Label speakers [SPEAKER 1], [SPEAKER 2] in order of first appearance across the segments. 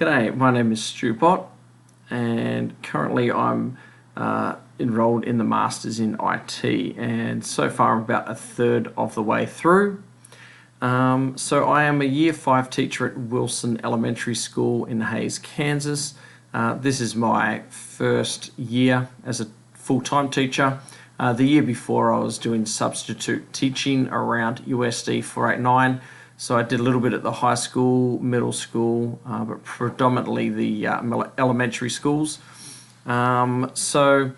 [SPEAKER 1] G'day, my name is Stu Bott, and currently I'm enrolled in the Masters in IT, and so far I'm about a third of the way through. So I am a Year 5 teacher at Wilson Elementary School in Hays, Kansas. This is my first year as a full-time teacher. The year before I was doing substitute teaching around USD 489. So I did a little bit at the high school, middle school, but predominantly the elementary schools. So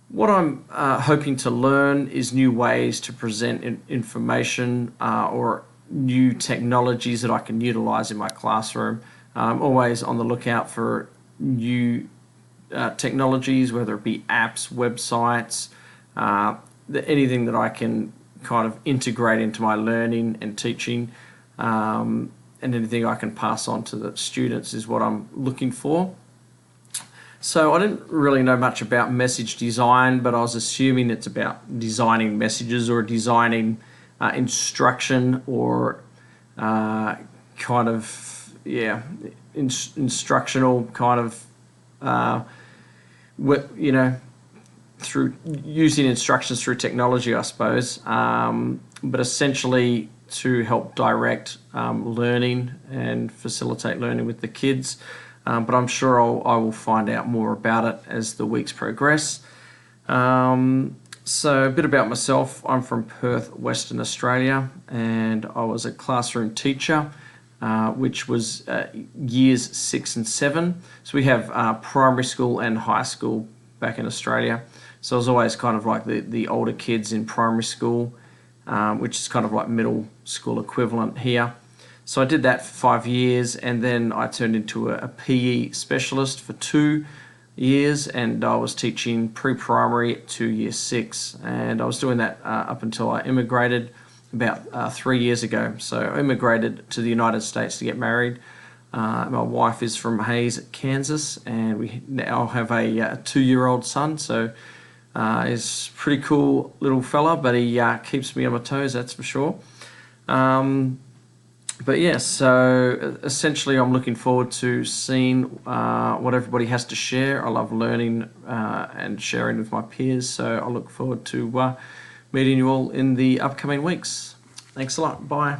[SPEAKER 1] what I'm hoping to learn is new ways to present information or new technologies that I can utilize in my classroom. I'm always on the lookout for new technologies, whether it be apps, websites, anything that I can kind of integrate into my learning and teaching, and anything I can pass on to the students is what I'm looking for. So I didn't really know much about message design, but I was assuming it's about designing messages or designing instruction or instructional kind of through using instructions through technology, I suppose, but essentially to help direct learning and facilitate learning with the kids. But I'm sure I will find out more about it as the weeks progress. So a bit about myself. I'm from Perth, Western Australia, and I was a classroom teacher, which was years 6 and 7. So we have primary school and high school back in Australia. So I was always kind of like the older kids in primary school, which is kind of like middle school equivalent here. So I did that for 5 years, and then I turned into a PE specialist for 2 years, and I was teaching pre-primary to year 6, and I was doing that up until I immigrated about 3 years ago. So I immigrated to the United States to get married. My wife is from Hays, Kansas, and we now have a 2-year-old son, so he's a pretty cool little fella, but he keeps me on my toes, that's for sure. But yeah, so essentially I'm looking forward to seeing what everybody has to share. I love learning and sharing with my peers, so I look forward to meeting you all in the upcoming weeks. Thanks a lot. Bye.